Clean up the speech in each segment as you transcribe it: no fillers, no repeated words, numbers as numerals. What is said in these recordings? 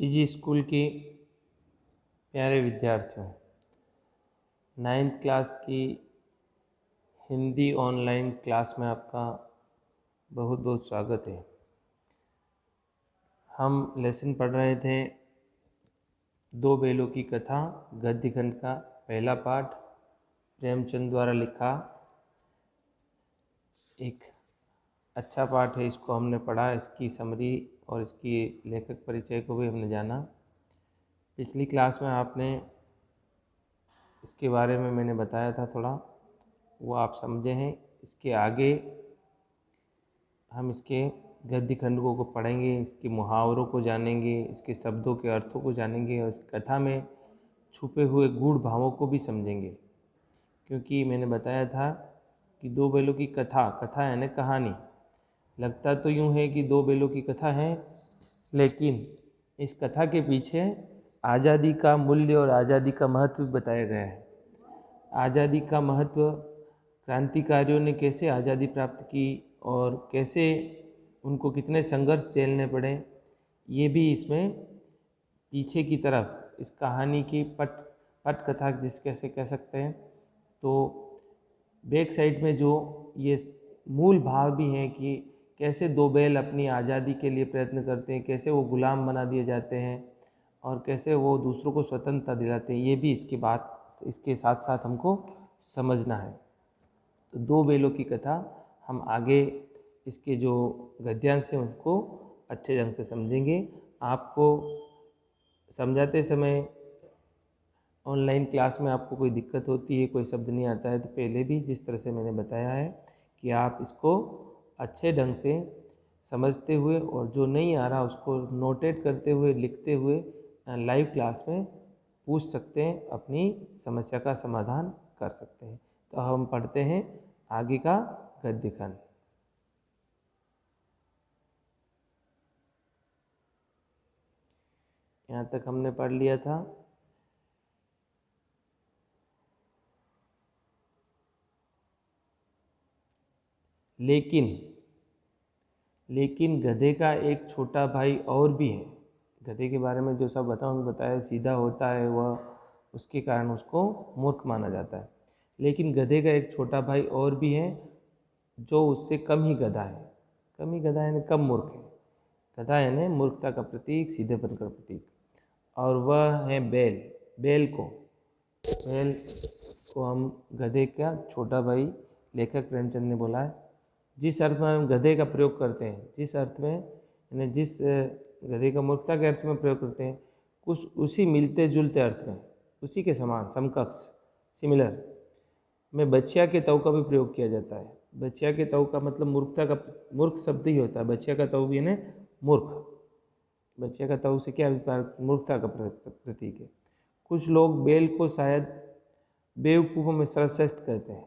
CG school की प्यारे विद्यार्थियों, 9th क्लास की हिंदी ऑनलाइन क्लास में आपका बहुत बहुत स्वागत है। हम लेसन पढ़ रहे थे दो बैलों की कथा, गद्य खंड का पहला पाठ, प्रेमचंद द्वारा लिखा एक अच्छा पाठ है। इसको हमने पढ़ा, इसकी समरी और इसकी लेखक परिचय को भी हमने जाना। पिछली क्लास में आपने इसके बारे में मैंने बताया था थोड़ा, वो आप समझे हैं। इसके आगे हम इसके गद्य खंड को पढ़ेंगे, इसके मुहावरों को जानेंगे, इसके शब्दों के अर्थों को जानेंगे और इस कथा में छुपे हुए गूढ़ भावों को भी समझेंगे। क्योंकि मैंने बताया था कि दो बैलों की कथा यानी कहानी, लगता तो यूँ है कि दो बैलों की कथा है, लेकिन इस कथा के पीछे आज़ादी का मूल्य और आज़ादी का महत्व बताया गया है। आज़ादी का महत्व, क्रांतिकारियों ने कैसे आज़ादी प्राप्त की और कैसे उनको कितने संघर्ष झेलने पड़े, ये भी इसमें पीछे की तरफ इस कहानी की पटकथा जिस कैसे कह सकते हैं। तो बैक साइड में जो ये मूल भाव भी हैं कि कैसे दो बैल अपनी आज़ादी के लिए प्रयत्न करते हैं, कैसे वो गुलाम बना दिए जाते हैं और कैसे वो दूसरों को स्वतंत्रता दिलाते हैं, ये भी इसके साथ साथ हमको समझना है। तो दो बैलों की कथा हम आगे इसके जो गद्यांश हैं उसको अच्छे ढंग से समझेंगे। आपको समझाते समय ऑनलाइन क्लास में आपको कोई दिक्कत होती है, कोई शब्द नहीं आता है, तो पहले भी जिस तरह से मैंने बताया है कि आप इसको अच्छे ढंग से समझते हुए और जो नहीं आ रहा उसको नोटेट करते हुए, लिखते हुए लाइव क्लास में पूछ सकते हैं, अपनी समस्या का समाधान कर सकते हैं। तो हम पढ़ते हैं आगे का गद्य खंड। यहाँ तक हमने पढ़ लिया था। लेकिन गधे का एक छोटा भाई और भी है। गधे के बारे में जो सब बताया, सीधा होता है वह, उसके कारण उसको मूर्ख माना जाता है। लेकिन गधे का एक छोटा भाई और भी है जो उससे कम ही गधा है। कम ही गधा यानी कम मूर्ख है। गधा यानी मूर्खता का प्रतीक, सीधेपन का प्रतीक, और वह है बैल। बैल को हम गधे का छोटा भाई लेखक प्रेमचंद ने बोला है। जिस अर्थ में हम गधे का प्रयोग करते हैं, जिस अर्थ में यानी जिस गधे का मूर्खता के अर्थ में प्रयोग करते हैं, कुछ उसी मिलते जुलते अर्थ में, उसी के समान, समकक्ष, सिमिलर में बच्चिया के तव का भी प्रयोग किया जाता है। बच्चिया के तव का मतलब मूर्ख शब्द ही होता है। बच्चिया का तव भी यानी मूर्ख। बच्चिया का तव से क्या अभिप्राय? मूर्खता का प्रतीक है। कुछ लोग बैल को शायद बेवकूफ़ों में सर्वश्रेष्ठ कहते हैं।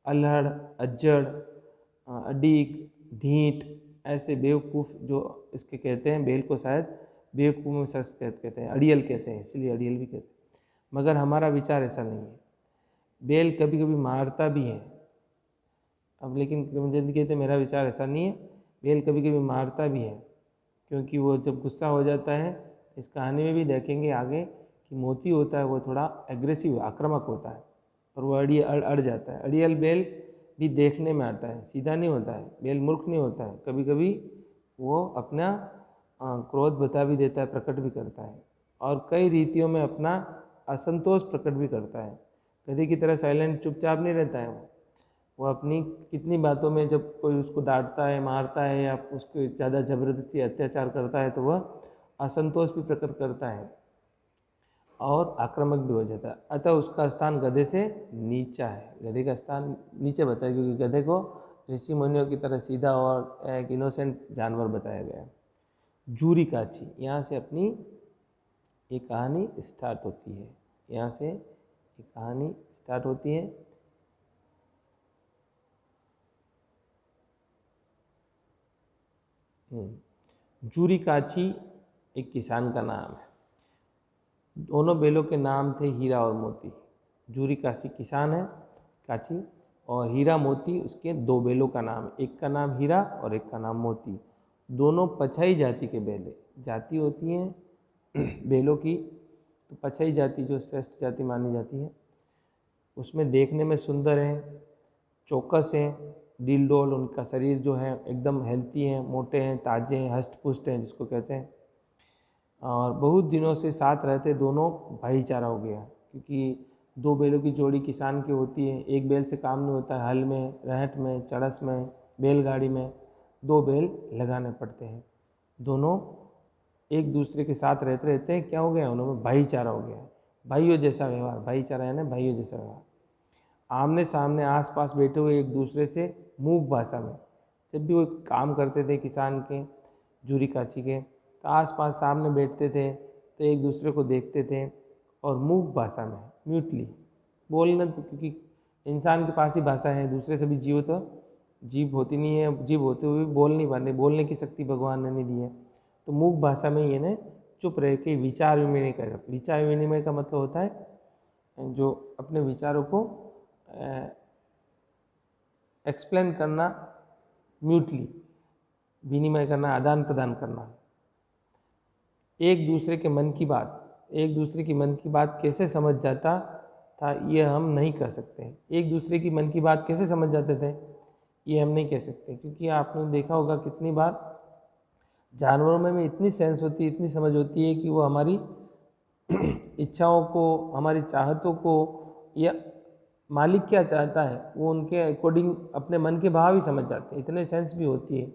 अल्हड़, अज्जड़, अडीक, ढीठ, ऐसे बेवकूफ़ जो इसके कहते हैं, बैल को शायद बेवकूफ़ में सर्वश्रेष्ठ कहते हैं, अड़ियल कहते हैं, इसलिए अड़ियल भी कहते हैं। मगर हमारा विचार ऐसा नहीं है। बैल कभी कभी मारता भी है। अब लेकिन प्रेमचंद कहते हैं मेरा विचार ऐसा नहीं है, बैल कभी कभी मारता भी है, क्योंकि वो जब गुस्सा हो जाता है, इस कहानी में भी देखेंगे आगे कि मोती होता है वो थोड़ा एग्रेसिव, आक्रामक होता है और वो अड़ जाता है। अड़ियल बैल भी देखने में आता है, सीधा नहीं होता है, बैल मूर्ख नहीं होता है, कभी कभी वो अपना क्रोध बता भी देता है, प्रकट भी करता है, और कई रीतियों में अपना असंतोष प्रकट भी करता है। गधे की तरह साइलेंट चुपचाप नहीं रहता है वो अपनी कितनी बातों में, जब कोई उसको डांटता है, मारता है या उसको ज़्यादा ज़बरदस्ती अत्याचार करता है तो वह असंतोष भी प्रकट करता है और आक्रामक भी हो जाता है। अतः उसका स्थान गधे से नीचा है। गधे का स्थान नीचे बताया, क्योंकि गधे को ऋषि मुनियों की तरह सीधा और एक इनोसेंट जानवर बताया गया है। जूरी काची, यहाँ से अपनी ये कहानी स्टार्ट होती है। यहाँ से ये कहानी स्टार्ट होती है। जूरी काची एक किसान का नाम है। दोनों बैलों के नाम थे हीरा और मोती। जूरी काची किसान है, काची, और हीरा मोती उसके दो बैलों का नाम है। एक का नाम हीरा और एक का नाम मोती। दोनों पछाई जाति के बैल है। जाति होती हैं बैलों की तो पछई जाति जो श्रेष्ठ जाति मानी जाती है, उसमें देखने में सुंदर हैं, चौकस हैं, डील डोल, उनका शरीर जो है एकदम हेल्थी है, मोटे हैं, ताजे हैं, हष्ट पुष्ट हैं जिसको कहते हैं। और बहुत दिनों से साथ रहते दोनों भाईचारा हो गया, क्योंकि दो बैलों की जोड़ी किसान की होती है, एक बैल से काम नहीं होता है, हल में, रहट में, चड़स में, बैलगाड़ी में दो बैल लगाने पड़ते हैं। दोनों एक दूसरे के साथ रहते रहते हैं क्या हो गया, उनमें भाईचारा हो गया है, भाइयों जैसा व्यवहार, भाईचारा यानी भाइयों जैसा व्यवहार। आमने सामने आसपास बैठे हुए एक दूसरे से मूक भाषा में, जब भी वो काम करते थे किसान के, जूरी काची के, तो आसपास सामने बैठते थे तो एक दूसरे को देखते थे और मूक भाषा में, म्यूटली बोलना, तो क्योंकि इंसान के पास ही भाषा है, दूसरे सभी जीव तो जीव होती नहीं है, जीव होते हुए भी बोल नहीं पाते, बोलने की शक्ति भगवान ने नहीं दी है, तो मूक भाषा में ये ने चुप रह के विचार विनिमय कर, विचार विनिमय का मतलब होता है जो अपने विचारों को एक्सप्लेन करना, म्यूटली विनिमय करना, आदान प्रदान करना। एक दूसरे के मन की बात, एक दूसरे की मन की बात कैसे समझ जाता था ये हम नहीं कह सकते। एक दूसरे की मन की बात कैसे समझ जाते थे ये हम नहीं कह सकते, क्योंकि आपने देखा होगा कितनी बार जानवरों में इतनी सेंस होती है, इतनी समझ होती है कि वो हमारी इच्छाओं को, हमारी चाहतों को, या मालिक क्या चाहता है वो उनके अकॉर्डिंग अपने मन के भाव ही समझ जाते हैं, इतने सेंस भी होती है,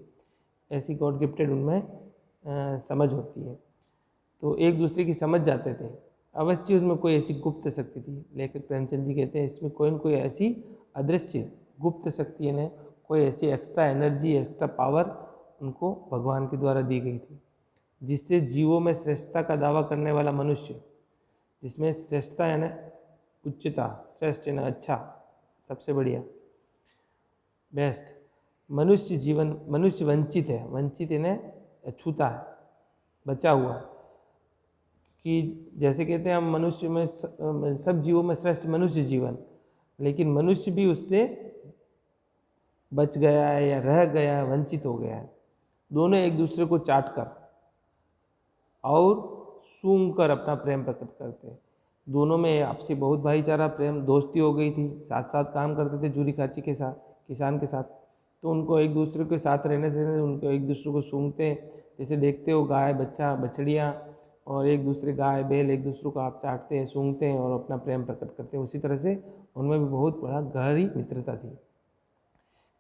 ऐसी गॉड गिफ्टेड उनमें समझ होती है। तो एक दूसरे की समझ जाते थे। अवश्य उसमें कोई ऐसी गुप्त शक्ति थी, लेखक प्रेमचंद जी कहते हैं इसमें कोई न कोई ऐसी अदृश्य गुप्त शक्ति है, कोई ऐसी एक्स्ट्रा एनर्जी, एक्स्ट्रा पावर उनको भगवान के द्वारा दी गई थी, जिससे जीवों में श्रेष्ठता का दावा करने वाला मनुष्य, जिसमें श्रेष्ठता है ना, उच्चता, श्रेष्ठ है ना, अच्छा, सबसे बढ़िया, बेस्ट, मनुष्य जीवन, मनुष्य वंचित है, वंचित है ना, अछूता है, बचा हुआ, कि जैसे कहते हैं हम मनुष्य में सब जीवों में श्रेष्ठ मनुष्य जीवन, लेकिन मनुष्य भी उससे बच गया है या रह गया है, वंचित हो गया है। दोनों एक दूसरे को चाट कर और सूंघ कर अपना प्रेम प्रकट करते हैं। दोनों में आपसी बहुत भाईचारा, प्रेम, दोस्ती हो गई थी, साथ साथ काम करते थे जूरी काची के साथ, किसान के साथ, तो उनको एक दूसरे के साथ रहने से उनको एक दूसरे को सूंघते हैं। जैसे देखते हो गाय बच्चा, बछड़ियाँ और एक दूसरे, गाय बैल एक दूसरे को आप चाटते हैं, सूंघते हैं और अपना प्रेम प्रकट करते हैं, उसी तरह से उनमें भी बहुत बड़ा गहरी मित्रता थी।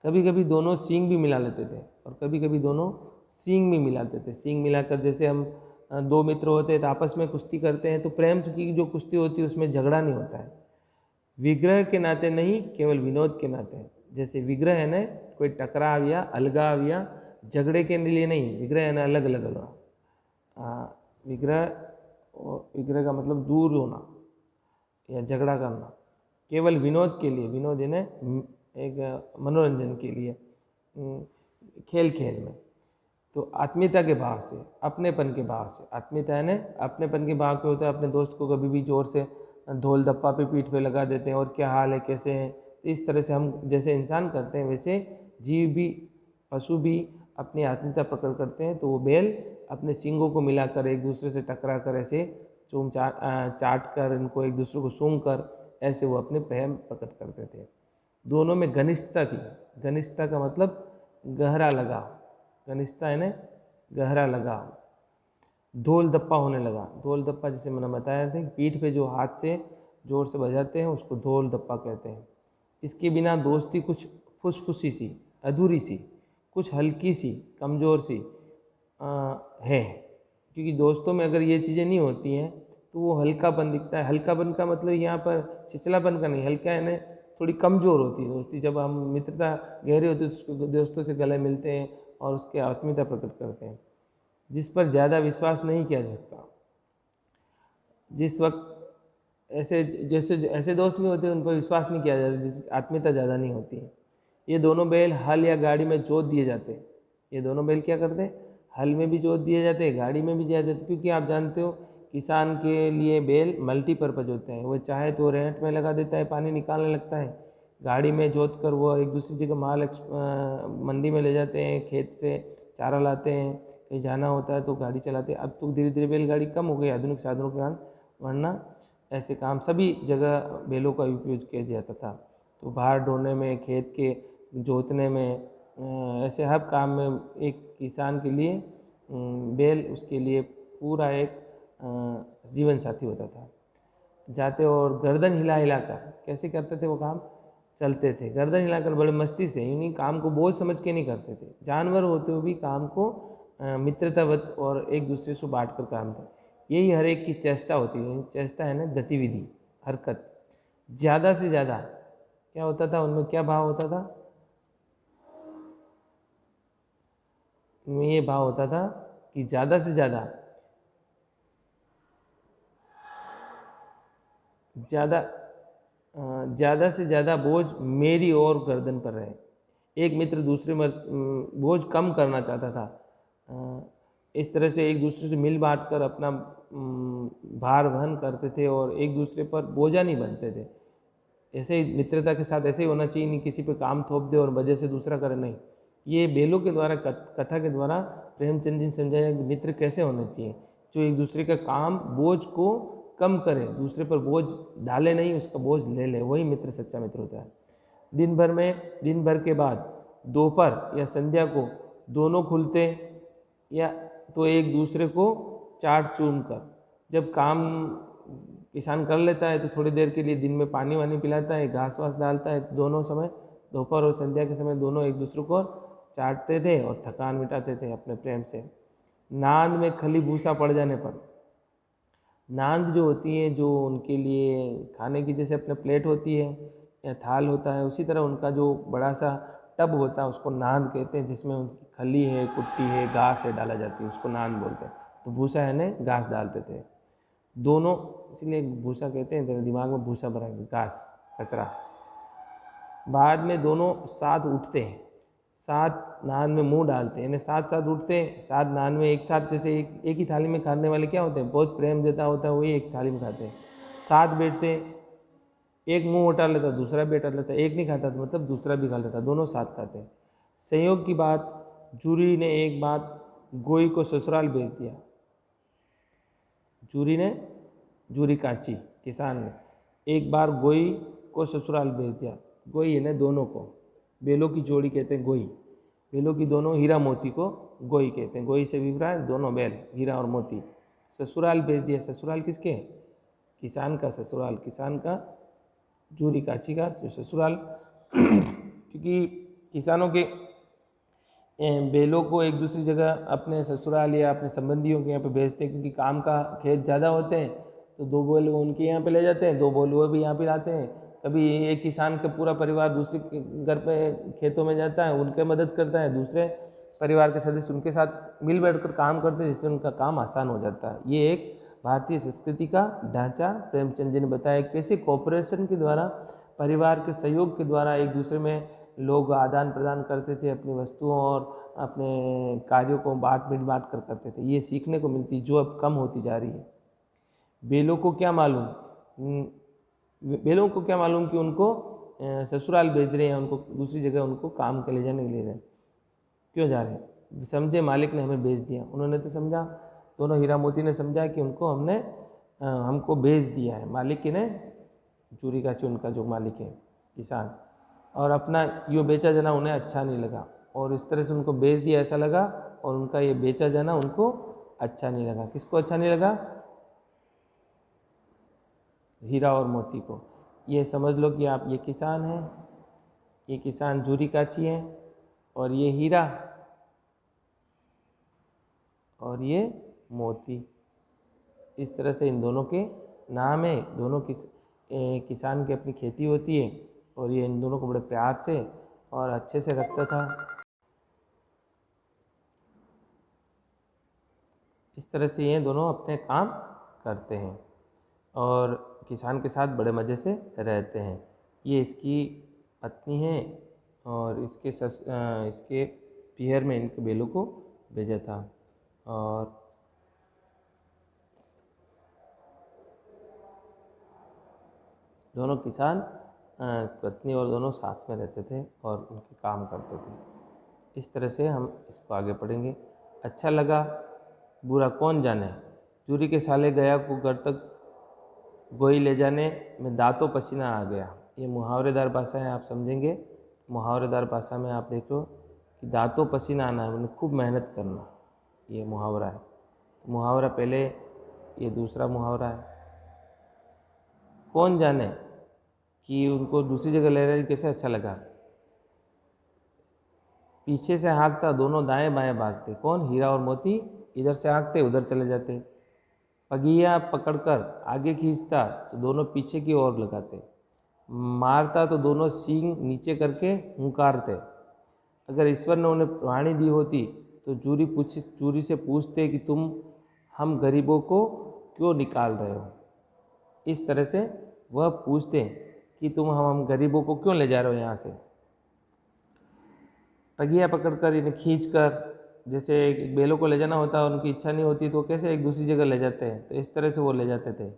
कभी कभी दोनों सींग भी मिला लेते थे और कभी कभी दोनों सींग भी मिलाते थे। सींग मिलाकर जैसे हम दो मित्र होते हैं तो आपस में कुश्ती करते हैं, तो प्रेम की जो कुश्ती होती है उसमें झगड़ा नहीं होता है, विग्रह के नाते नहीं, केवल विनोद के नाते। जैसे विग्रह है ना, कोई टकराव या अलगाव या झगड़े के लिए नहीं, विग्रह है ना अलग अलग अलग, विग्रह, विग्रह का मतलब दूर होना या झगड़ा करना, केवल विनोद के लिए, विनोद है ना एक मनोरंजन के लिए, खेल खेल में। तो आत्मीयता के भाव से, अपनेपन के भाव से, आत्मीयता है ना अपनेपन के भाव के होता है। अपने दोस्त को कभी भी जोर से ढोल धप्पा पे पीठ पे लगा देते हैं, और क्या हाल है, कैसे हैं, तो इस तरह से हम जैसे इंसान करते हैं वैसे जीव भी, पशु भी अपनी आत्मीयता प्रकट करते हैं। तो वो बैल अपने सींगों को मिलाकर एक दूसरे से टकरा कर, ऐसे चूम चाट कर, इनको एक दूसरे को सूंघ कर, ऐसे वो अपने प्रेम प्रकट करते थे। दोनों में घनिष्ठता थी। घनिष्ठता का मतलब गहरा लगाव, घनिष्ठता है ना गहरा लगाव। धोल धप्पा होने लगा, धोल धप्पा जैसे मैंने बताया था, पीठ पे जो हाथ से जोर से बजाते हैं उसको धोल धप्पा कहते हैं। इसके बिना दोस्ती कुछ फुसफुसी सी, अधूरी सी, कुछ हल्की सी, कमज़ोर सी है, क्योंकि दोस्तों में अगर ये चीज़ें नहीं होती हैं तो वो हल्कापन दिखता है। हल्कापन का मतलब यहाँ पर छिछलापन का नहीं, हल्का है ना थोड़ी कमज़ोर होती है दोस्ती। जब हम मित्रता गहरी होती है तो दोस्तों से गले मिलते हैं और उसके आत्मीयता प्रकट करते हैं, जिस पर ज़्यादा विश्वास नहीं किया जा सकता। जिस वक्त ऐसे जैसे ऐसे दोस्त नहीं होते उन पर विश्वास नहीं किया जाता, जिस आत्मीयता ज़्यादा नहीं होती है। ये दोनों बैल हल या गाड़ी में जोत दिए जाते हैं। ये दोनों बैल क्या करते हैं, हल में भी जोत दिए जाते हैं, गाड़ी में भी दिया जाते हैं, क्योंकि आप जानते हो किसान के लिए बैल मल्टीपर्पज़ होते हैं। वो चाहे तो रेहट में लगा देता है, पानी निकालने लगता है, गाड़ी में जोत कर वो एक दूसरी जगह माल मंडी में ले जाते हैं, खेत से चारा लाते हैं, कहीं जाना होता है तो गाड़ी चलाते। अब तो धीरे धीरे बैलगाड़ी कम हो गई आधुनिक साधनों के कारण, वरना ऐसे काम सभी जगह बैलों का उपयोग किया जाता था। तो भार ढोने में, खेत के जोतने में, ऐसे हर काम में एक किसान के लिए बैल उसके लिए पूरा एक जीवन साथी होता था। जाते और गर्दन हिला हिला कर कैसे करते थे वो काम, चलते थे गर्दन हिलाकर बड़े मस्ती से, यूँ काम को बोझ समझ के नहीं करते थे। जानवर होते हुए भी काम को मित्रतावत और एक दूसरे से बांट कर काम था। यही हर एक की चेष्टा होती है। चेष्टा है ना, गतिविधि, हरकत। ज़्यादा से ज़्यादा क्या होता था उनमें, क्या भाव होता था उनमें? ये भाव होता था कि ज़्यादा से ज़्यादा ज़्यादा ज़्यादा से ज़्यादा बोझ मेरी और गर्दन पर रहे। एक मित्र दूसरे में बोझ कम करना चाहता था। इस तरह से एक दूसरे से मिल बांट कर अपना भार वहन करते थे और एक दूसरे पर बोझा नहीं बनते थे। ऐसे ही मित्रता के साथ ऐसे ही होना चाहिए, नहीं किसी पे काम थोप दे और वजह से दूसरा करे, नहीं। ये बैलों के द्वारा, कथा के द्वारा प्रेमचंद जी ने समझाया कि मित्र कैसे होने चाहिए, जो एक दूसरे का काम, बोझ को कम करे, दूसरे पर बोझ डाले नहीं, उसका बोझ ले ले, वही मित्र सच्चा मित्र होता है। दिन भर के बाद दोपहर या संध्या को दोनों खुलते, या तो एक दूसरे को चाट चूम कर, जब काम किसान कर लेता है तो थोड़ी देर के लिए दिन में पानी वानी पिलाता है, घास वास डालता है, तो दोनों समय, दोपहर और संध्या के समय, दोनों एक दूसरे को चाटते थे और थकान मिटाते थे अपने प्रेम से। नांद में खली भूसा पड़ जाने पर, नांद जो होती है, जो उनके लिए खाने की जैसे अपने प्लेट होती है या थाल होता है, उसी तरह उनका जो बड़ा सा टब होता है उसको नांद कहते हैं, जिसमें उनकी खली है, कुट्टी है, घास है डाला जाती है, उसको नांद बोलते हैं। तो भूसा है ना, घास डालते थे दोनों, इसलिए भूसा कहते हैं। तेरे दिमाग में भूसा भरा है, घास, कचरा। बाद में दोनों साथ उठते हैं, साथ नान में मुंह डालते हैं, यानी साथ साथ उठते हैं, साथ नान में एक साथ, जैसे एक ही थाली में खाने वाले क्या होते हैं, बहुत प्रेम देता होता है, वही एक थाली में खाते हैं। साथ बैठते हैं, एक मुंह उठा लेता, दूसरा भी उठा लेता, एक नहीं खाता तो मतलब दूसरा भी खा लेता, दोनों साथ खाते हैं। संयोग की बात, जूरी ने एक बात गोई को ससुराल भेज दिया। जूरी काची, किसान ने एक बार गोई को ससुराल भेज दिया। गोई है ना, दोनों को, बेलों की जोड़ी कहते हैं गोई, बेलों की दोनों हीरा मोती को गोई कहते हैं। गोई से विप्राय दोनों बैल, हीरा और मोती, ससुराल भेज दिया। ससुराल किसके? किसान का ससुराल, किसान का, जूरी काची का जो ससुराल। क्योंकि किसानों के बैलों को एक दूसरी जगह अपने ससुराल या अपने संबंधियों के यहाँ पे भेजते हैं, क्योंकि काम का खेत ज़्यादा होते हैं, तो दो बैल उनके यहाँ पे ले जाते हैं, दो बैल वो भी यहाँ पे लाते हैं। कभी एक किसान का पूरा परिवार दूसरे घर पे खेतों में जाता है, उनके मदद करता है, दूसरे परिवार के सदस्य उनके साथ मिल बैठकर काम करते हैं, जिससे उनका काम आसान हो जाता है। ये एक भारतीय संस्कृति का ढांचा प्रेमचंद जी ने बताया, कैसे कोऑपरेशन के द्वारा, परिवार के सहयोग के द्वारा एक दूसरे में लोग आदान प्रदान करते थे, अपनी वस्तुओं और अपने कार्यों को बांट कर करते थे। ये सीखने को मिलती, जो अब कम होती जा रही है। बेलों को क्या मालूम, बेलों को क्या मालूम कि उनको ससुराल भेज रहे हैं, उनको दूसरी जगह उनको काम के ले जाने के लिए क्यों जा रहे हैं। समझे मालिक ने हमें भेज दिया, उन्होंने तो समझा, दोनों हीरा मोती ने समझा कि उनको हमको भेज दिया है, मालिक ने, चूरी का उनका जो मालिक है किसान, और अपना यो बेचा जाना उन्हें अच्छा नहीं लगा, और इस तरह से उनको बेच दिया ऐसा लगा, और उनका ये बेचा जाना उनको अच्छा नहीं लगा। किसको अच्छा नहीं लगा? हीरा और मोती को। ये समझ लो कि आप, ये किसान हैं, ये किसान जूरी काची हैं, और ये हीरा और ये मोती। इस तरह से इन दोनों के नाम है। दोनों किसान की अपनी खेती होती है, और ये इन दोनों को बड़े प्यार से और अच्छे से रखता था। इस तरह से ये दोनों अपने काम करते हैं और किसान के साथ बड़े मज़े से रहते हैं। ये इसकी पत्नी है, और इसके पीहर में इनके बैलों को भेजा था। और दोनों किसान, पत्नी और दोनों साथ में रहते थे और उनके काम करते थे। इस तरह से हम इसको आगे पढ़ेंगे। अच्छा लगा बुरा कौन जाने, चूरी के साले गया को घर तक गोई ले जाने में दांतों पसीना आ गया। ये मुहावरेदार भाषा है, आप समझेंगे। मुहावरेदार भाषा में आप देखो कि दांतों पसीना आना है, मतलब खूब मेहनत करना, ये मुहावरा है। मुहावरा पहले, ये दूसरा मुहावरा है। कौन जाने कि उनको दूसरी जगह ले रहे कैसे अच्छा लगा। पीछे से हाँकता दोनों दाएं बाएं भागते, कौन, हीरा और मोती। इधर से हाँकते उधर चले जाते। पगिया पकड़कर आगे खींचता तो दोनों पीछे की ओर लगाते। मारता तो दोनों सींग नीचे करके हुंकारते। अगर ईश्वर ने उन्हें वाणी दी होती तो चूरी से पूछते कि तुम हम गरीबों को क्यों निकाल रहे हो। इस तरह से वह पूछते कि तुम हम गरीबों को क्यों ले जा रहे हो यहाँ से। पगिया पकड़कर इन्हें खींचकर, जैसे एक बैलों को ले जाना होता है, उनकी इच्छा नहीं होती तो कैसे एक दूसरी जगह ले जाते हैं, तो इस तरह से वो ले जाते थे।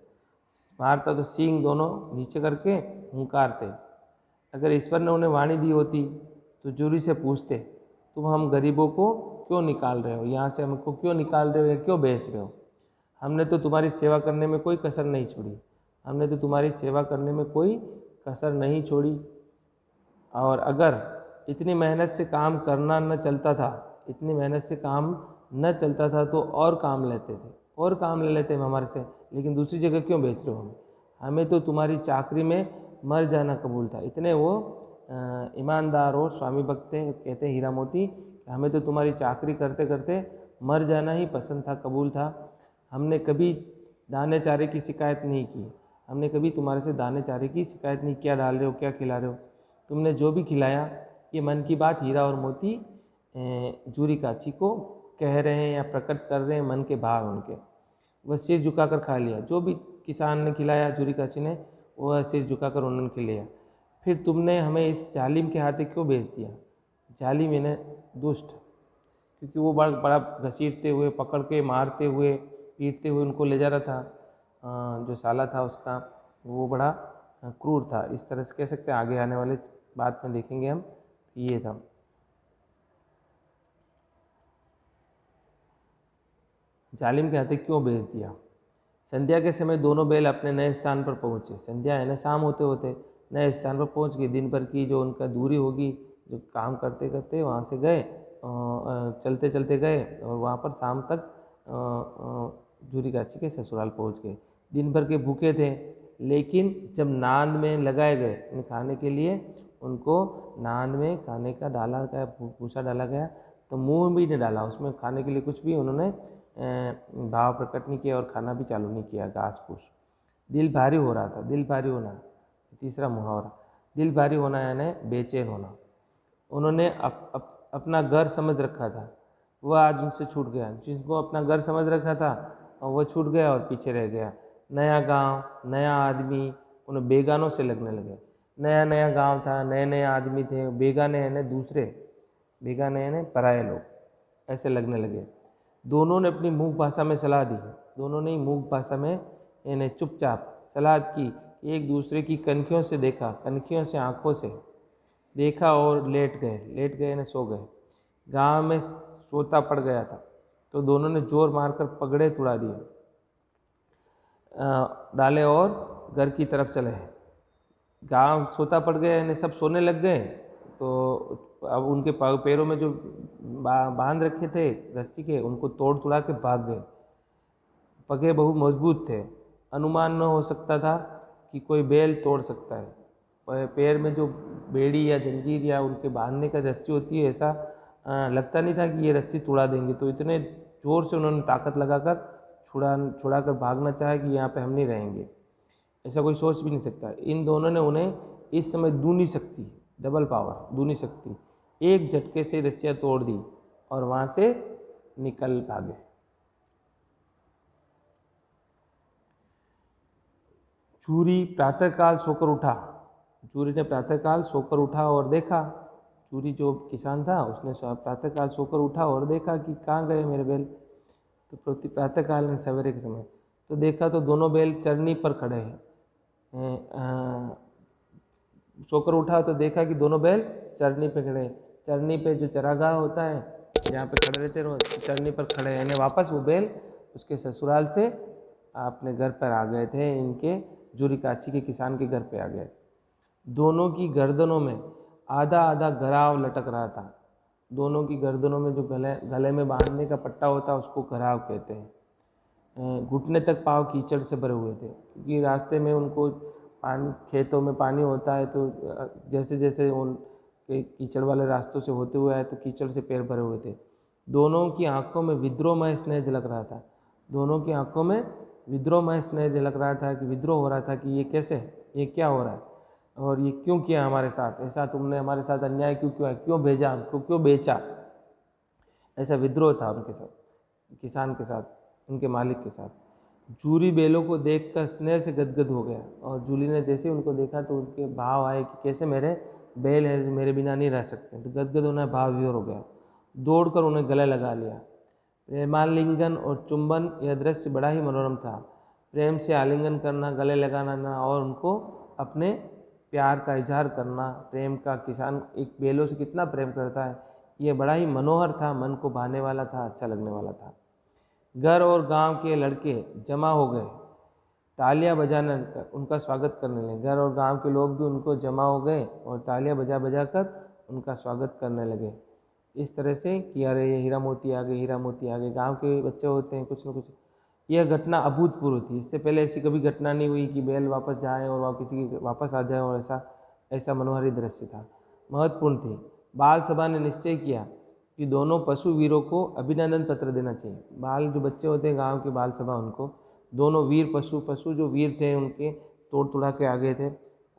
मारता तो सींग दोनों नीचे करके हुंकारते। अगर ईश्वर ने उन्हें वाणी दी होती तो चूरी से पूछते तुम हम गरीबों को क्यों निकाल रहे हो, यहाँ से हमको क्यों निकाल रहे हो या क्यों बेच रहे हो। हमने तो तुम्हारी सेवा करने में कोई कसर नहीं छोड़ी, हमने तो तुम्हारी सेवा करने में कोई कसर नहीं छोड़ी। और अगर इतनी मेहनत से काम करना न चलता था, इतनी मेहनत से काम न चलता था तो और काम लेते थे, और काम ले लेते हैं हमारे से, लेकिन दूसरी जगह क्यों बेच रहे हो हमें तो तुम्हारी चाकरी में मर जाना कबूल था। इतने वो ईमानदार और स्वामी भक्त थे, कहते हैं हीरा मोती, हमें तो तुम्हारी चाकरी करते करते मर जाना ही पसंद था, कबूल था। हमने कभी दाने चारे की शिकायत नहीं की, हमने कभी तुम्हारे से दाने चारे की शिकायत नहीं, क्या डाल रहे हो क्या खिला रहे हो। तुमने जो भी खिलाया ये मन की बात हीरा और मोती जूरी काची को कह रहे हैं या प्रकट कर रहे हैं मन के भाव उनके। वह सिर झुकाकर खा लिया, जो भी किसान ने खिलाया जूरी काची ने, वह सिर झुकाकर उन्होंने खिला लिया। फिर तुमने हमें इस जालिम के हाथे क्यों बेच दिया। जालिम यानी दुष्ट, क्योंकि वो बड़ा बड़ा घसीटते हुए, पकड़ के मारते हुए, पीटते हुए उनको ले जा रहा था। जो साला था उसका वो बड़ा क्रूर था, इस तरह से कह सकते हैं। आगे आने वाले बात में देखेंगे हम, ये था। जालिम के हाथे क्यों भेज दिया। संध्या के समय दोनों बैल अपने नए स्थान पर पहुँचे। संध्या यानी शाम होते होते नए स्थान पर पहुँच गए। दिन भर की जो उनका दूरी होगी, जो काम करते करते वहाँ से गए, चलते चलते गए और वहाँ पर शाम तक जूरी काची के ससुराल पहुँच गए। दिन भर के भूखे थे, लेकिन जब नांद में लगाए गए खाने के लिए, उनको नांद में खाने का डाला गया, भूसा डाला गया, तो मुंह भी नहीं डाला उसमें खाने के लिए कुछ भी, उन्होंने भाव प्रकट नहीं किया और खाना भी चालू नहीं किया, घास फूस। दिल भारी हो रहा था, दिल भारी होना तीसरा मुहावरा। दिल भारी होना यानी बेचैन होना। उन्होंने अपना घर समझ रखा था, वह आज उनसे छूट गया। जिसको अपना घर समझ रखा था वह छूट गया और पीछे रह गया। नया गांव, नया आदमी, उन्हें बेगानों से लगने लगे। नया नया गांव था, नए नए आदमी थे, बेगाने यानी दूसरे, बेगाने यानी पराये लोग, ऐसे लगने लगे। दोनों ने अपनी मूक भाषा में सलाह दी, दोनों ने मूक भाषा में यानी चुपचाप सलाह की। एक दूसरे की कनखियों से देखा, कनखियों से आँखों से देखा और लेट गए यानी सो गए। गांव में सोता पड़ गया था तो दोनों ने जोर मारकर पगड़े तुड़ा दिए डाले और घर की तरफ चले। गांव सोता पड़ गया यानी सब सोने लग गए, तो अब उनके पैरों में जो बांध रखे थे रस्सी के, उनको तोड़ तुड़ा के भाग गए। पगे बहुत मजबूत थे, अनुमान न हो सकता था कि कोई बैल तोड़ सकता है। पैर में जो बेड़ी या जंजीर या उनके बांधने का रस्सी होती है, ऐसा लगता नहीं था कि ये रस्सी तोड़ा देंगे। तो इतने ज़ोर से उन्होंने ताकत लगाकर छुड़ा कर भागना चाहा कि यहाँ पे हम नहीं रहेंगे, ऐसा कोई सोच भी नहीं सकता। इन दोनों ने उन्हें इस समय दूनी शक्ति, डबल पावर, दूनी शक्ति, एक झटके से रस्सियाँ तोड़ दी और वहाँ से निकल भागे। चूरी प्रातःकाल सोकर उठा। चूरी ने प्रातःकाल सोकर उठा और देखा, चूरी जो किसान था उसने प्रातःकाल सोकर उठा और देखा कि कहाँ गए मेरे बैल। तो प्रातःकाल ने सवेरे के समय तो देखा तो दोनों बैल चरनी पर खड़े हैं। सोकर उठा तो देखा कि दोनों बैल चरनी पे खड़े हैं। चरनी पे जो चरागाह होता है जहाँ पे खड़े रहते रोज चरनी पर खड़े, यानी वापस वो बैल उसके ससुराल से अपने घर पर आ गए थे, इनके जूरी काची के किसान के घर पे आ गए। दोनों की गर्दनों में आधा आधा घराव लटक रहा था। दोनों की गर्दनों में जो गले में बांधने का पट्टा होता है उसको घराव कहते हैं। घुटने तक पाँव कीचड़ से भरे हुए थे, क्योंकि रास्ते में उनको पानी, खेतों में पानी होता है, तो जैसे जैसे उन कीचड़ वाले रास्तों से होते हुए आए तो कीचड़ से पैर भरे हुए थे। दोनों की आंखों में विद्रोहमय स्नेह झलक रहा था। दोनों की आंखों में विद्रोहमय स्नेह झलक रहा था, कि विद्रोह हो रहा था कि ये कैसे, ये क्या हो रहा है, और ये क्यों किया हमारे साथ, ऐसा तुमने हमारे साथ अन्याय क्यों किया, क्यों भेजा हमको, क्यों बेचा। ऐसा विद्रोह था उनके साथ, किसान के साथ, उनके मालिक के साथ। जूरी बैलों को देखकर स्नेह से गदगद हो गया, और जूली ने जैसे उनको देखा तो उनके भाव आए कि कैसे मेरे बैल है, मेरे बिना नहीं रह सकते। तो गदगद होना भाव विभोर हो गया, दौड़कर उन्हें गले लगा लिया। प्रेमालिंगन और चुंबन, यह दृश्य बड़ा ही मनोरम था। प्रेम से आलिंगन करना, गले लगाना और उनको अपने प्यार का इजहार करना। प्रेम का, किसान एक बैलों से कितना प्रेम करता है, ये बड़ा ही मनोहर था, मन को भाने वाला था, अच्छा लगने वाला था। घर और गांव के लड़के जमा हो गए, तालियां बजाने उनका स्वागत करने लगे। घर और गांव के लोग भी उनको जमा हो गए और तालियां बजा बजा कर उनका स्वागत करने लगे, इस तरह से कि अरे ये हीरा मोती आ गए, हीरा मोती आ गए। गांव के बच्चे होते हैं कुछ न कुछ। यह घटना अभूतपूर्व थी, इससे पहले ऐसी कभी घटना नहीं हुई कि बैल वापस जाए और वह किसी की वापस आ जाए, और ऐसा मनोहरी दृश्य था, महत्वपूर्ण थी। बाल सभा ने निश्चय किया कि दोनों पशु वीरों को अभिनंदन पत्र देना चाहिए। बाल जो बच्चे होते हैं गांव की बाल सभा, उनको दोनों वीर पशु जो वीर थे उनके तोड़ तुड़ा के आ गए थे।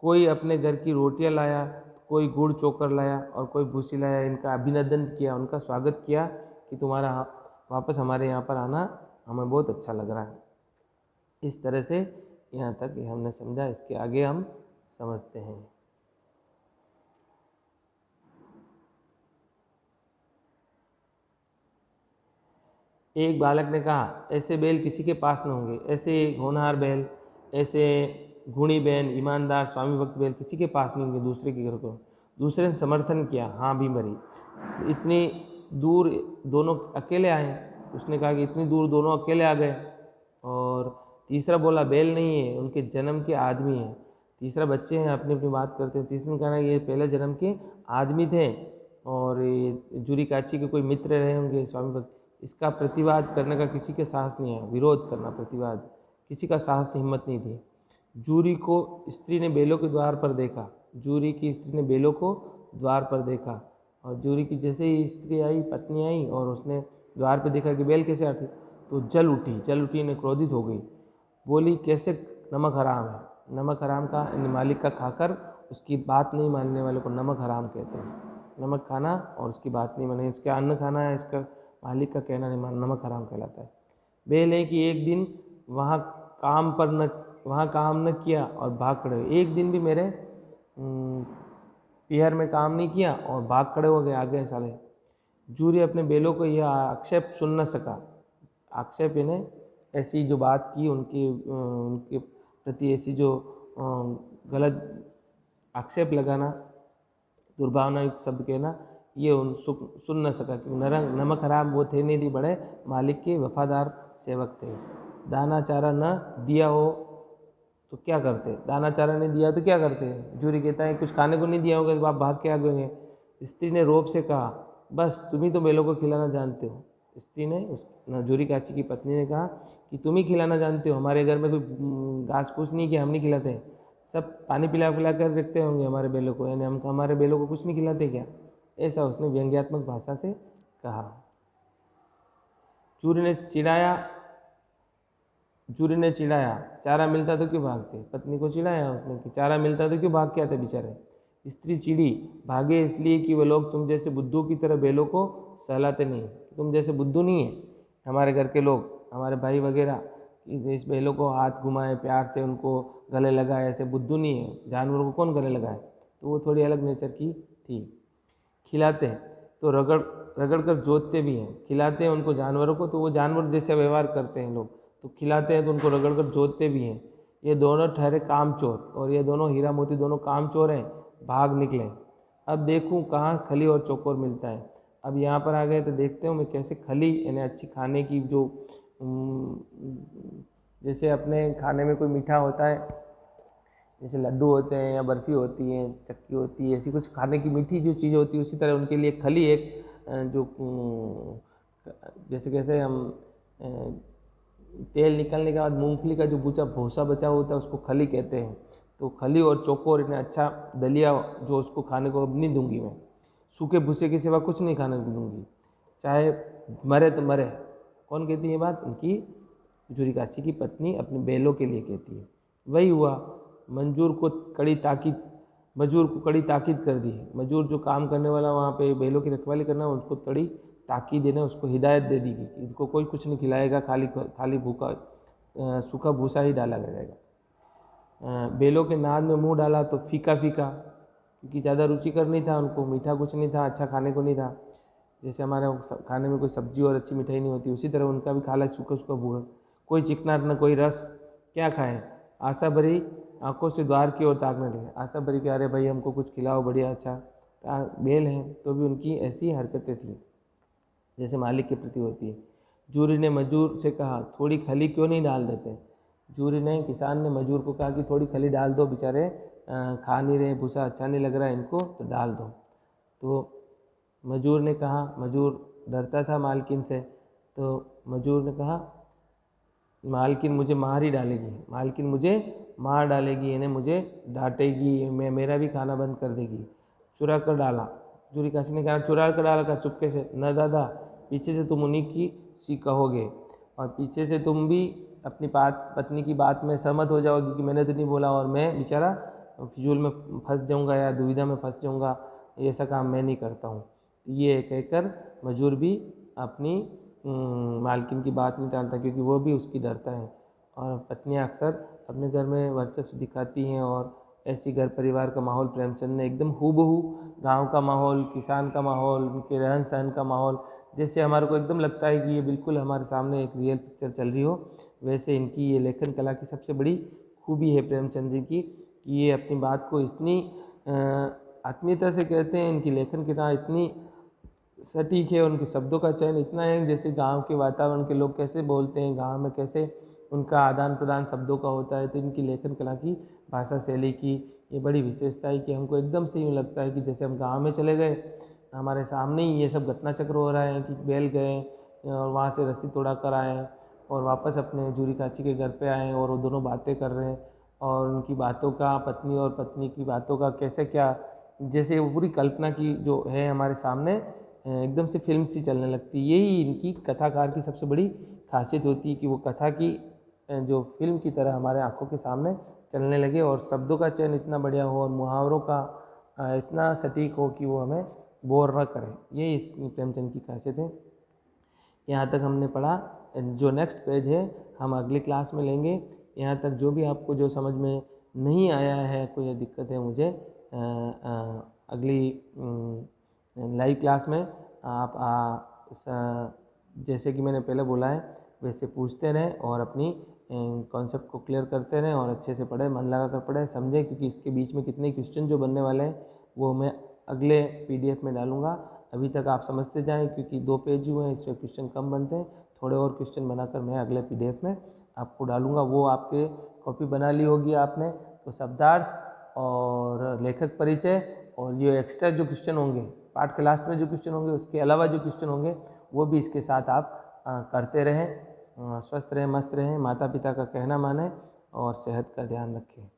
कोई अपने घर की रोटियां लाया, कोई गुड़ चोकर लाया और कोई भूसी लाया। इनका अभिनंदन किया, उनका स्वागत किया कि तुम्हारा वापस हमारे यहाँ पर आना हमें बहुत अच्छा लग रहा है। इस तरह से यहाँ तक हमने समझा, इसके आगे हम समझते हैं। एक बालक ने कहा, ऐसे बैल किसी के पास न होंगे, ऐसे होनहार बैल, ऐसे गुणी बैल, ईमानदार स्वामी भक्त बैल किसी के पास नहीं होंगे दूसरे के घर को। दूसरे ने समर्थन किया, हाँ भी मरी, इतनी दूर दोनों अकेले आए। उसने कहा कि इतनी दूर दोनों अकेले आ गए। और तीसरा बोला, बैल नहीं है, उनके जन्म के आदमी हैं। तीसरा बच्चे हैं, अपनी अपनी बात करते हैं। तीसरे ने कहा ये पहले जन्म के आदमी थे, और ये जूरी काची के कोई मित्र रहे होंगे स्वामी भक्त। इसका प्रतिवाद करने का किसी के साहस नहीं है, विरोध करना, प्रतिवाद किसी का साहस, हिम्मत नहीं थी। जूरी को स्त्री ने बैलों के द्वार पर देखा। जूरी की स्त्री ने बैलों को द्वार पर देखा, और जूरी की जैसे ही स्त्री आई, पत्नी आई, और उसने द्वार पर देखा कि बैल कैसे आती, तो जल उठी ने क्रोधित हो गई। बोली, कैसे नमक हराम है। नमक हराम का, मालिक का खाकर उसकी बात नहीं मानने वाले को नमक हराम कहते हैं। नमक खाना और उसकी बात नहीं माने, इसका अन्न खाना है, इसका मालिक का कहना नहीं मानना, नमक हराम कहलाता है। बैल है कि एक दिन वहाँ काम न किया और भाग खड़े हुए। एक दिन भी मेरे पीहर में काम नहीं किया और भाग खड़े हो गए, आ गए साले। जूरी अपने बैलों को यह आक्षेप सुन न सका। आक्षेप इन्हें ऐसी जो बात की उनके प्रति, ऐसी जो गलत आक्षेप लगाना, दुर्भावनायुक्त शब्द कहना, ये सुन न सका, क्योंकि नमक हराम वो थे नहीं, बड़े मालिक के वफादार सेवक थे। दाना चारा न दिया हो तो क्या करते, दाना चारा नहीं दिया तो क्या करते। जूरी कहता है कुछ खाने को नहीं दिया होगा तो आप भाग के आ गए। स्त्री ने रोब से कहा, बस तुम ही तो बैलों को खिलाना जानते हो। स्त्री ने, उस जूरी काची की पत्नी ने कहा कि तुम ही खिलाना जानते हो, हमारे घर में कोई घास फूस नहीं किया, हम नहीं खिलाते, सब पानी पिला कर रखते होंगे हमारे बैलों को, यानी हम हमारे बैलों को कुछ नहीं खिलाते क्या। ऐसा उसने व्यंग्यात्मक भाषा से कहा। जूरी ने चिढ़ाया, चारा मिलता तो क्यों भागते। पत्नी को चिढ़ाया उसने कि चारा मिलता तो क्यों भाग के आते बेचारे। स्त्री चिड़ी, भागे इसलिए कि वो लोग तुम जैसे बुद्धू की तरह बैलों को सहलाते नहीं। तुम जैसे बुद्धू नहीं है हमारे घर के लोग, हमारे भाई वगैरह, इस बैलों को हाथ घुमाए, प्यार से उनको गले लगाए, ऐसे बुद्धू नहीं है। जानवरों को कौन गले लगाए, तो वो थोड़ी अलग नेचर की थी। खिलाते हैं तो रगड़ कर जोतते भी हैं। खिलाते हैं उनको जानवरों को तो वो जानवर जैसे व्यवहार करते हैं लोग, तो खिलाते हैं तो उनको रगड़ कर जोतते भी हैं। ये दोनों ठहरे कामचोर, और ये दोनों हीरा मोती दोनों कामचोर हैं, भाग निकले। अब देखूं कहाँ खली और चौकोर मिलता है। अब यहाँ पर आ गए तो देखते हो मैं कैसे खली यानी अच्छी खाने की जो जैसे अपने खाने में कोई मीठा होता है, जैसे लड्डू होते हैं या बर्फ़ी होती है, चक्की होती है, ऐसी कुछ खाने की मीठी जो चीज़ होती है, उसी तरह उनके लिए खली एक जो जैसे कहते हैं हम तेल निकलने के बाद मूंगफली का जो भूसा बचा होता है उसको खली कहते हैं। तो खली और चोकोर इन्हें अच्छा दलिया जो उसको खाने को अब नहीं दूंगी मैं, सूखे भूसे के सिवा कुछ नहीं खाने को दूंगी, चाहे मरे तो मरे। कौन कहती है ये बात? उनकी जुरिकाची की पत्नी अपने बेलों के लिए कहती है। वही हुआ, मजूर को कड़ी ताकीद कर दी। मजूर जो काम करने वाला वहाँ पे बैलों की रखवाली करना, उसको कड़ी ताकीद देना, उसको हिदायत दे दी गई इनको कोई कुछ नहीं खिलाएगा, खाली भूखा सूखा भूसा ही डाला जाएगा। बैलों के नाद में मुंह डाला तो फीका फीका, क्योंकि ज़्यादा रुचिकर नहीं था, उनको मीठा कुछ नहीं था, अच्छा खाने को नहीं था। जैसे हमारे खाने में कोई सब्जी और अच्छी मिठाई नहीं होती, उसी तरह उनका भी खाला सूखा सूखा भूखा, कोई चिकनाट न कोई रस, क्या खाएं। आशा भरी आंखों से द्वार की ओर ताकने लगे। आशा भरी कि अरे भाई हमको कुछ खिलाओ बढ़िया अच्छा। बेल हैं तो भी उनकी ऐसी हरकतें थी जैसे मालिक के प्रति होती है। जूरी ने मजूर से कहा, थोड़ी खली क्यों नहीं डाल देते? जूरी ने, किसान ने मजूर को कहा कि थोड़ी खली डाल दो, बेचारे खा नहीं रहे, भूसा अच्छा नहीं लग रहा है इनको, तो डाल दो। तो मजूर ने कहा, मजूर डरता था मालकिन से, तो मजूर ने कहा मालकिन मुझे मार ही डालेगी, मालकिन मुझे मार डालेगी, यानी मुझे डांटेगी, मैं मेरा भी खाना बंद कर देगी। चुरा कर डाला। जुरिकाची ने कहा चुरा कर डाला, का चुपके से, न दादा, पीछे से तुम उन्हीं की सी कहोगे और पीछे से तुम भी अपनी पत्नी की बात में सहमत हो जाओगे कि मैंने तो नहीं बोला और मैं बेचारा फिजूल में फंस जाऊंगा या दुविधा में फंस जाऊंगा, ऐसा काम मैं नहीं करता हूँ। ये कहकर मजूर भी अपनी मालकिन की बात नहीं टालता, क्योंकि वो भी उसकी डरता है। और पत्नियां अक्सर अपने घर में वर्चस्व दिखाती हैं, और ऐसी घर परिवार का माहौल प्रेमचंद ने एकदम हूबहू गांव का माहौल, किसान का माहौल, उनके रहन सहन का माहौल, जैसे हमारे को एकदम लगता है कि ये बिल्कुल हमारे सामने एक रियल पिक्चर चल रही हो, वैसे इनकी ये लेखन कला की सबसे बड़ी खूबी है प्रेमचंद जी की, कि ये अपनी बात को इतनी आत्मीयता से कहते हैं। इनकी लेखन कला इतनी सटीक है, उनके शब्दों का चयन इतना है, जैसे गांव के वातावरण के लोग कैसे बोलते हैं, गांव में कैसे उनका आदान प्रदान शब्दों का होता है। तो इनकी लेखन कला की, भाषा शैली की ये बड़ी विशेषता है कि हमको एकदम से यूँ लगता है कि जैसे हम गांव में चले गए, हमारे सामने ही ये सब घटना चक्र हो रहा है कि बैल गए और वहाँ से रस्सी तोड़ा कर आए और वापस अपने जुरिकाची के घर पे आए और वो दोनों बातें कर रहे हैं, और उनकी बातों का, पत्नी और पत्नी की बातों का कैसे क्या, जैसे वो पूरी कल्पना की जो है हमारे सामने एकदम से फिल्म सी चलने लगती है। यही इनकी कथाकार की सबसे बड़ी खासियत होती है कि वो कथा की जो फिल्म की तरह हमारे आंखों के सामने चलने लगे, और शब्दों का चयन इतना बढ़िया हो और मुहावरों का इतना सटीक हो कि वो हमें बोर न करें। यही इस प्रेमचंद की खासियत है। यहाँ तक हमने पढ़ा। जो नेक्स्ट पेज है हम अगली क्लास में लेंगे। यहाँ तक जो भी आपको जो समझ में नहीं आया है, कोई दिक्कत है, मुझे अगली लाइव क्लास में आप जैसे कि मैंने पहले बोला है वैसे पूछते रहें और अपनी कॉन्सेप्ट को क्लियर करते रहें और अच्छे से पढ़ें, मन लगा कर पढ़ें, समझें, क्योंकि इसके बीच में कितने क्वेश्चन जो बनने वाले हैं वो मैं अगले PDF में डालूँगा। अभी तक आप समझते जाएं, क्योंकि 2 पेज हुए हैं, इसमें क्वेश्चन कम बनते हैं। थोड़े और क्वेश्चन बनाकर मैं अगले PDF में आपको डालूँगा। वो आपके कॉपी बना ली होगी आपने, तो शब्दार्थ और लेखक परिचय और ये एक्स्ट्रा जो क्वेश्चन होंगे, पाठ के लास्ट में जो क्वेश्चन होंगे, उसके अलावा जो क्वेश्चन होंगे वो भी इसके साथ आप करते रहें। स्वस्थ रहें, मस्त रहें, माता पिता का कहना मानें और सेहत का ध्यान रखें।